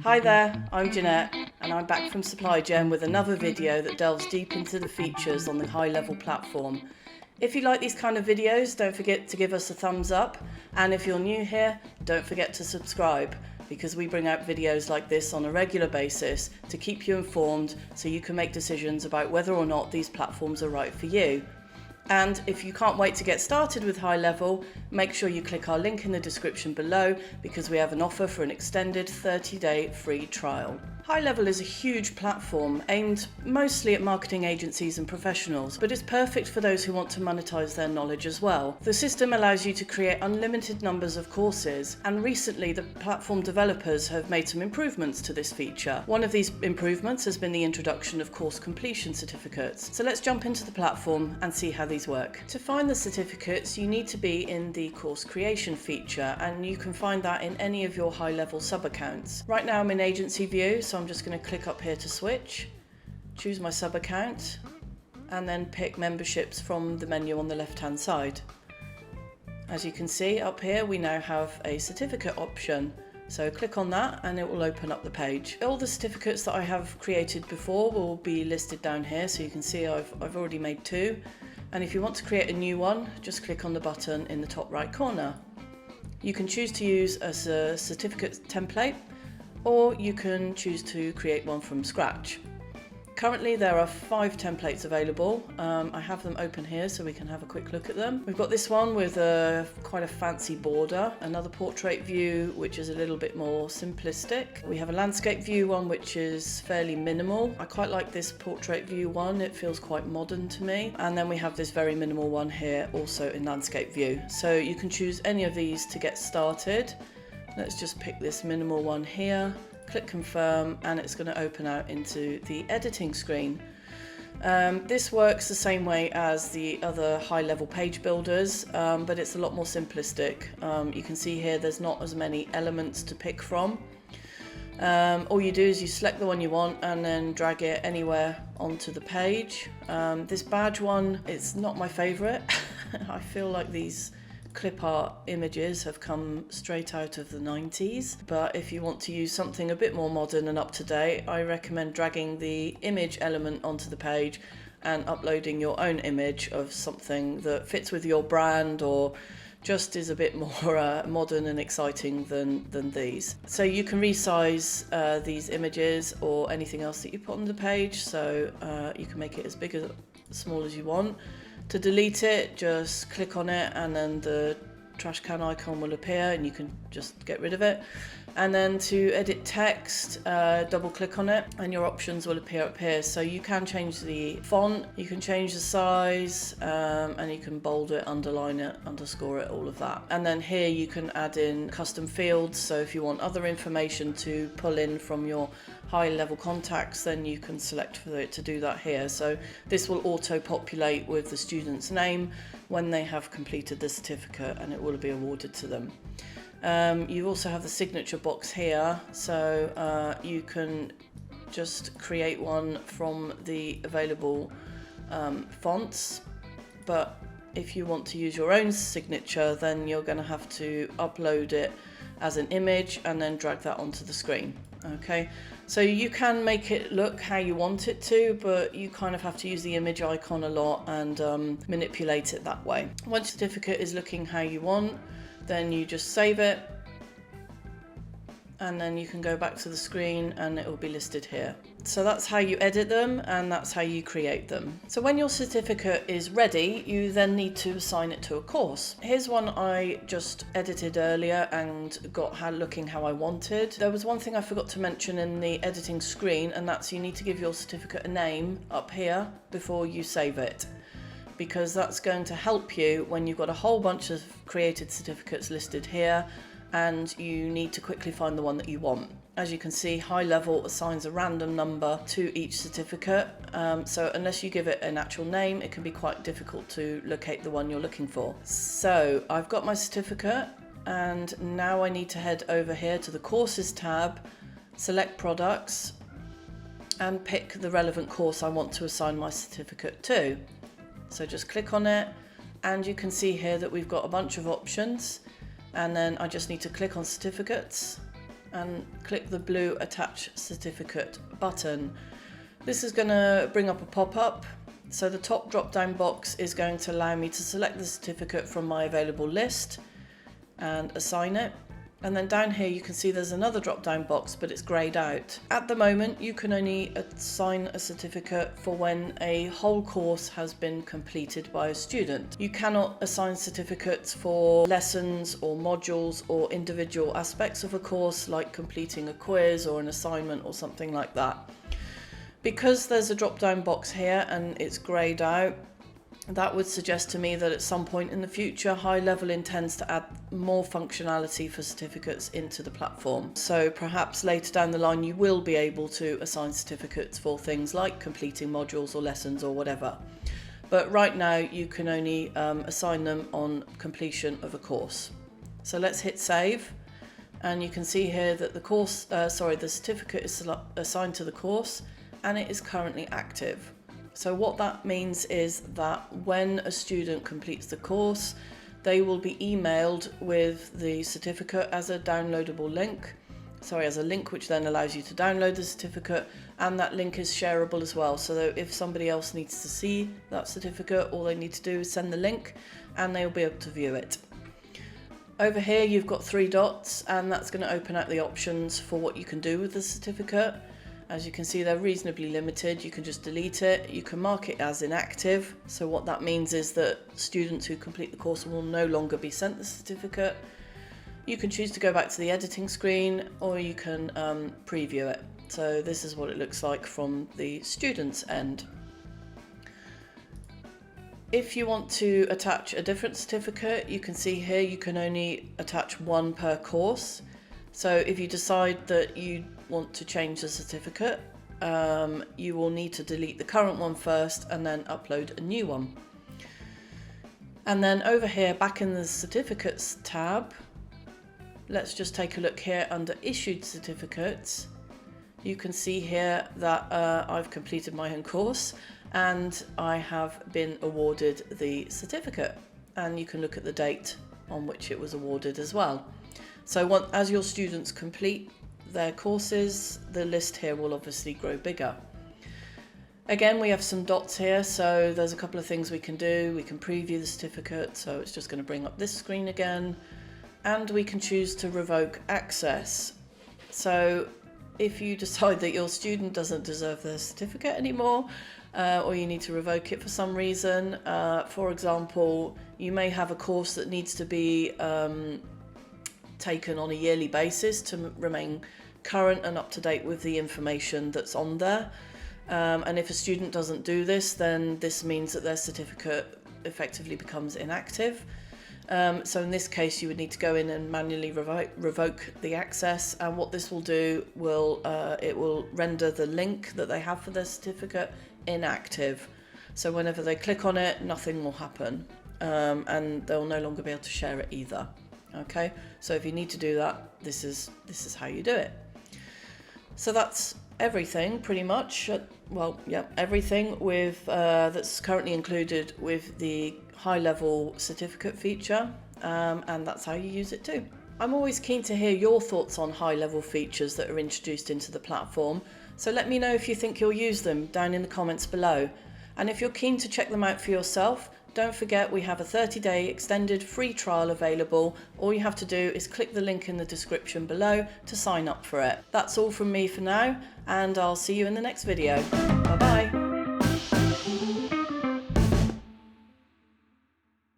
Hi there, I'm Jeanette and I'm back from SupplyGem with another video that delves deep into the features on the GoHighLevel platform. If you like these kind of videos, don't forget to give us a thumbs up, and if you're new here, don't forget to subscribe, because we bring out videos like this on a regular basis to keep you informed so you can make decisions about whether or not these platforms are right for you. And if you can't wait to get started with GoHighLevel, make sure you click our link in the description below, because we have an offer for an extended 30-day free trial. GoHighLevel is a huge platform aimed mostly at marketing agencies and professionals, but it's perfect for those who want to monetize their knowledge as well. The system allows you to create unlimited numbers of courses, and recently the platform developers have made some improvements to this feature. One of these improvements has been the introduction of course completion certificates. So let's jump into the platform and see how these work. To find the certificates, you need to be in the course creation feature, and you can find that in any of your GoHighLevel sub-accounts. Right now I'm in agency view, so I'm just going to click up here to switch, choose my sub-account, and then pick memberships from the menu on the left hand side. As you can see up here, we now have a certificate option. So click on that and it will open up the page. All the certificates that I have created before will be listed down here, so you can see I've already made 2. And if you want to create a new one, just click on the button in the top right corner. You can choose to use a certificate template, or you can choose to create one from scratch. Currently there are 5 templates available. I have them open here so we can have a quick look at them. We've got this one with quite a fancy border, another portrait view which is a little bit more simplistic. We have a landscape view one which is fairly minimal. I quite like this portrait view one, it feels quite modern to me. And then we have this very minimal one here, also in landscape view. So you can choose any of these to get started. Let's just pick this minimal one here. Click confirm, and it's going to open out into the editing screen. This works the same way as the other GoHighLevel page builders, but it's a lot more simplistic. You can see here there's not as many elements to pick from. All you do is you select the one you want and then drag it anywhere onto the page. This badge one, it's not my favourite. I feel like these clip art images have come straight out of the 90s, but if you want to use something a bit more modern and up to date, I recommend dragging the image element onto the page and uploading your own image of something that fits with your brand or just is a bit more modern and exciting than these. So you can resize these images or anything else that you put on the page, so you can make it as big or small as you want. To delete it, just click on it and then the trash can icon will appear and you can just get rid of it. And then to edit text, double click on it and your options will appear up here. So you can change the font, you can change the size, and you can bold it, underline it, underscore it, all of that. And then here you can add in custom fields. So if you want other information to pull in from your GoHighLevel contacts, then you can select for it to do that here. So this will auto-populate with the student's name when they have completed the certificate, and it will be awarded to them. You also have the signature box here, so you can just create one from the available fonts, but if you want to use your own signature, then you're going to have to upload it as an image and then drag that onto the screen. Okay, so you can make it look how you want it to, but you kind of have to use the image icon a lot and manipulate it that way. Once the certificate is looking how you want, then you just save it, and then you can go back to the screen and it will be listed here. So that's how you edit them and that's how you create them. So when your certificate is ready, you then need to assign it to a course. Here's one I just edited earlier and got looking how I wanted. There was one thing I forgot to mention in the editing screen, and that's you need to give your certificate a name up here before you save it, because that's going to help you when you've got a whole bunch of created certificates listed here and you need to quickly find the one that you want. As you can see, GoHighLevel assigns a random number to each certificate, so unless you give it an actual name, it can be quite difficult to locate the one you're looking for. So I've got my certificate, and now I need to head over here to the Courses tab, select Products, and pick the relevant course I want to assign my certificate to. So just click on it, and you can see here that we've got a bunch of options, and then I just need to click on certificates, and click the blue Attach Certificate button. This is going to bring up a pop-up. So the top drop-down box is going to allow me to select the certificate from my available list and assign it. And then down here you can see there's another drop-down box, but it's greyed out. At the moment you can only assign a certificate for when a whole course has been completed by a student. You cannot assign certificates for lessons or modules or individual aspects of a course, like completing a quiz or an assignment or something like that. Because there's a drop-down box here and it's greyed out, that would suggest to me that at some point in the future, GoHighLevel intends to add more functionality for certificates into the platform. So perhaps later down the line, you will be able to assign certificates for things like completing modules or lessons or whatever. But right now, you can only assign them on completion of a course. So let's hit save. And you can see here that the certificate is assigned to the course, and it is currently active. So what that means is that when a student completes the course, they will be emailed with the certificate as a downloadable link. As a link which then allows you to download the certificate, and that link is shareable as well. So that if somebody else needs to see that certificate, all they need to do is send the link and they'll be able to view it. Over here you've got 3 dots, and that's going to open up the options for what you can do with the certificate. As you can see, they're reasonably limited. You can just delete it. You can mark it as inactive. So what that means is that students who complete the course will no longer be sent the certificate. You can choose to go back to the editing screen, or you can preview it. So this is what it looks like from the student's end. If you want to attach a different certificate, you can see here you can only attach 1 per course. So if you decide that you want to change the certificate, you will need to delete the current one first and then upload a new one. And then over here, back in the certificates tab, let's just take a look here under issued certificates. You can see here that I've completed my own course and I have been awarded the certificate, and you can look at the date on which it was awarded as well. So as your students complete their courses, the list here will obviously grow bigger. Again, we have some dots here, so there's a couple of things we can do. We can preview the certificate, so it's just going to bring up this screen again, and we can choose to revoke access. So if you decide that your student doesn't deserve their certificate anymore, or you need to revoke it for some reason, for example, you may have a course that needs to be taken on a yearly basis to remain current and up to date with the information that's on there. And if a student doesn't do this, then this means that their certificate effectively becomes inactive. So in this case, you would need to go in and manually revoke the access. And what this will do it will render the link that they have for their certificate inactive. So whenever they click on it, nothing will happen, and they'll no longer be able to share it either. Okay, so if you need to do that, this is how you do it. So that's everything pretty much. Everything with that's currently included with the GoHighLevel certificate feature, and that's how you use it too. I'm always keen to hear your thoughts on GoHighLevel features that are introduced into the platform, so let me know if you think you'll use them down in the comments below. And if you're keen to check them out for yourself, don't forget we have a 30-day extended free trial available. All you have to do is click the link in the description below to sign up for it. That's all from me for now, and I'll see you in the next video. Bye bye.